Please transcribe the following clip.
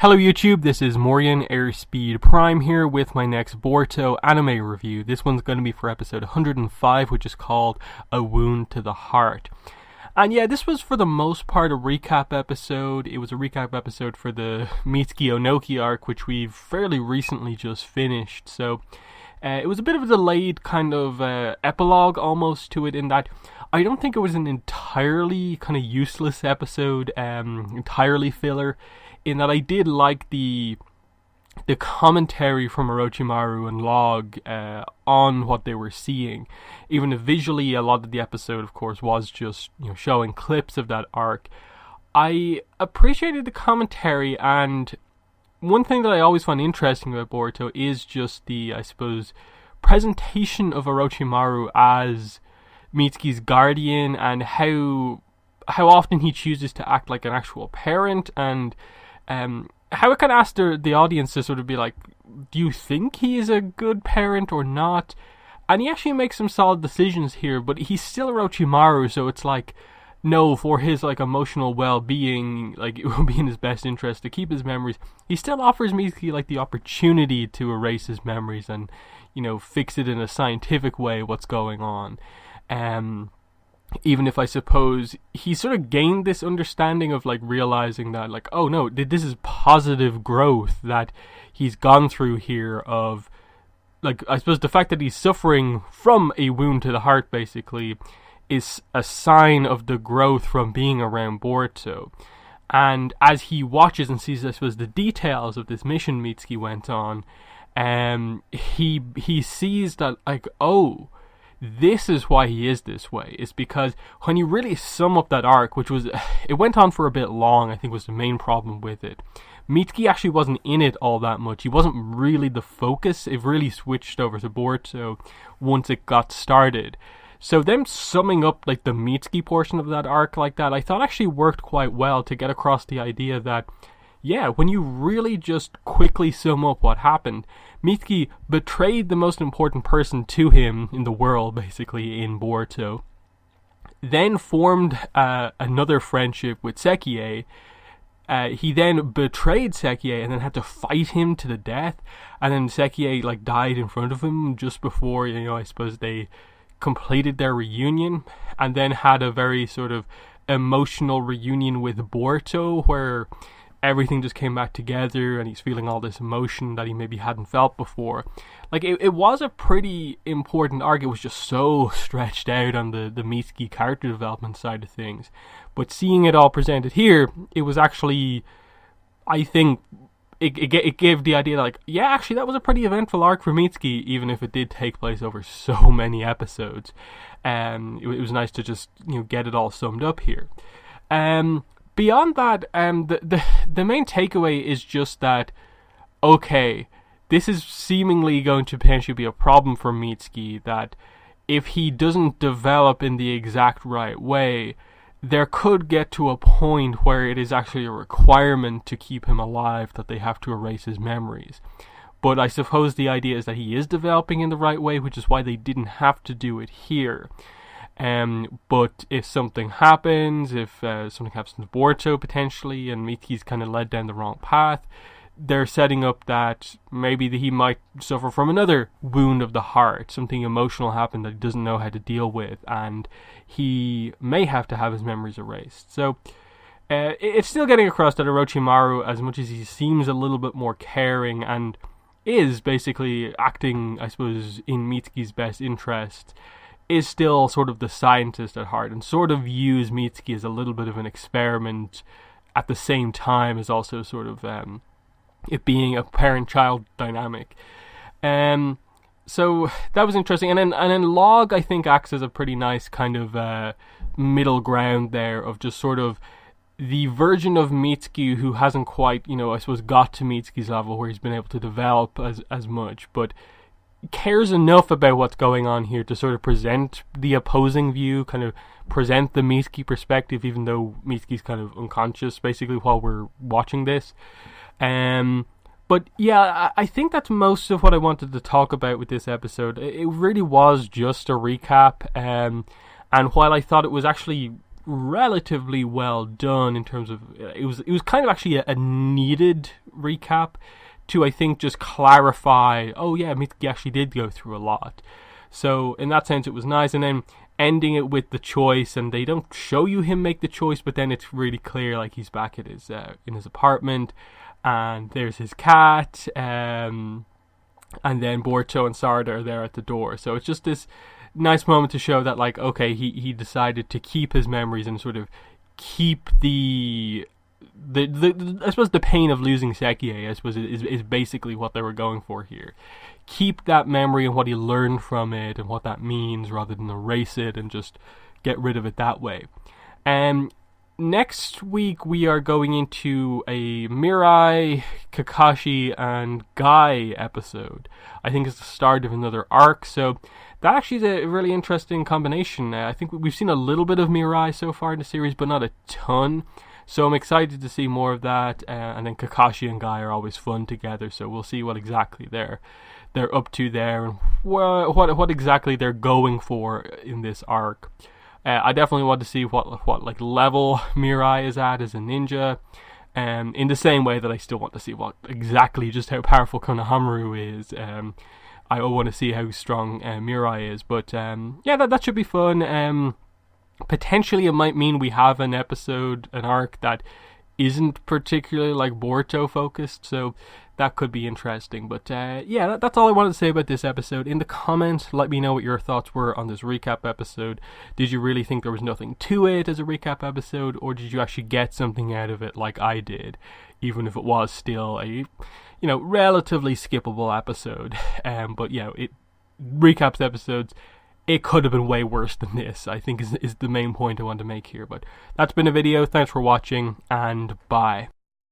Hello YouTube, this is Morian Airspeed Prime here with my next Boruto anime review. This one's going to be for episode 105, which is called A Wound to the Heart. And yeah, this was for the most part a recap episode. It was a recap episode for the Mitsuki Onoki arc, which we've fairly recently just finished. So it was a bit of a delayed kind of epilogue almost to it, in that I don't think it was an entirely kind of useless episode, entirely filler, in that I did like the commentary from Orochimaru and Log on what they were seeing. Even if visually a lot of the episode, of course, was just showing clips of that arc, I appreciated the commentary. And one thing that I always find interesting about Boruto is just the, I suppose, presentation of Orochimaru as Mitsuki's guardian, and how often he chooses to act like an actual parent, and how it can ask the audience to sort of be like, do you think he is a good parent or not? And he actually makes some solid decisions here, but he's still Orochimaru, so it's like, no, for his like emotional well-being, like it would be in his best interest to keep his memories. He still offers Mitsuki like the opportunity to erase his memories and, fix it in a scientific way what's going on. Even if I suppose he sort of gained this understanding of like realizing that like, oh no, this is positive growth that he's gone through here, of like, I suppose the fact that he's suffering from a wound to the heart basically is a sign of the growth from being around Boruto. And as he watches and sees, I suppose, the details of this mission Mitsuki went on, he sees that like, oh, this is why he is this way. It's because when you really sum up that arc, which was, it went on for a bit long, I think was the main problem with it. Mitsuki actually wasn't in it all that much. He wasn't really the focus. It really switched over to Boruto once it got started. So them summing up like the Mitsuki portion of that arc like that, I thought actually worked quite well to get across the idea that, yeah, when you really just quickly sum up what happened, Mitsuki betrayed the most important person to him in the world, basically, in Boruto. Then formed another friendship with Sekie. He then betrayed Sekie and then had to fight him to the death. And then Sekie like died in front of him just before, I suppose they completed their reunion. And then had a very sort of emotional reunion with Boruto, where everything just came back together and he's feeling all this emotion that he maybe hadn't felt before. Like, it was a pretty important arc. It was just so stretched out on the Mitsuki character development side of things. But seeing it all presented here, it was actually, I think, it gave the idea that, like, yeah, actually that was a pretty eventful arc for Mitsuki, even if it did take place over so many episodes. It was nice to just, get it all summed up here. Beyond that, the main takeaway is just that, okay, this is seemingly going to potentially be a problem for Mitsuki, that if he doesn't develop in the exact right way, there could get to a point where it is actually a requirement to keep him alive that they have to erase his memories. But I suppose the idea is that he is developing in the right way, which is why they didn't have to do it here. But if something happens, if something happens to Boruto potentially, and Mitsuki's kind of led down the wrong path, they're setting up that maybe he might suffer from another wound of the heart. Something emotional happened that he doesn't know how to deal with, and he may have to have his memories erased. So it's still getting across that Orochimaru, as much as he seems a little bit more caring and is basically acting, I suppose, in Mitsuki's best interest, is still sort of the scientist at heart, and sort of views Mitsuki as a little bit of an experiment at the same time as also sort of it being a parent-child dynamic. So that was interesting. And then Log, I think, acts as a pretty nice kind of middle ground there, of just sort of the version of Mitsuki who hasn't quite, I suppose, got to Mitsuki's level where he's been able to develop as much, but cares enough about what's going on here to sort of present the opposing view, kind of present the Mitsuki perspective, even though Mitsuki's kind of unconscious basically while we're watching this. But yeah, I think that's most of what I wanted to talk about with this episode. It really was just a recap, and while I thought it was actually relatively well done in terms of it was kind of actually a needed recap to, I think, just clarify, oh yeah, Mitsuki actually did go through a lot. So in that sense it was nice. And then ending it with the choice, and they don't show you him make the choice, but then it's really clear, like he's back at his in his apartment, and there's his cat, and then Boruto and Sarada are there at the door. So it's just this nice moment to show that, like, okay, he decided to keep his memories and sort of keep the I suppose the pain of losing Sekie, I suppose, is basically what they were going for here. Keep that memory and what he learned from it and what that means, rather than erase it and just get rid of it that way. Next week we are going into a Mirai, Kakashi, and Guy episode. I think it's the start of another arc, so that actually is a really interesting combination. I think we've seen a little bit of Mirai so far in the series, but not a ton. So I'm excited to see more of that, and then Kakashi and Guy are always fun together, so we'll see what exactly they're up to there, and what exactly they're going for in this arc. I definitely want to see what like level Mirai is at as a ninja, in the same way that I still want to see what exactly just how powerful Konohamaru is. I want to see how strong Mirai is, but yeah, that should be fun. Potentially it might mean we have an arc that isn't particularly like Boruto focused, so that could be interesting. But yeah, that's all I wanted to say about this episode. In the comments, let me know what your thoughts were on this recap episode. Did you really think there was nothing to it as a recap episode, or did you actually get something out of it like I did, even if it was still a relatively skippable episode? But it recaps episodes. It could have been way worse than this, I think is the main point I want to make here. But that's been a video. Thanks for watching, and bye.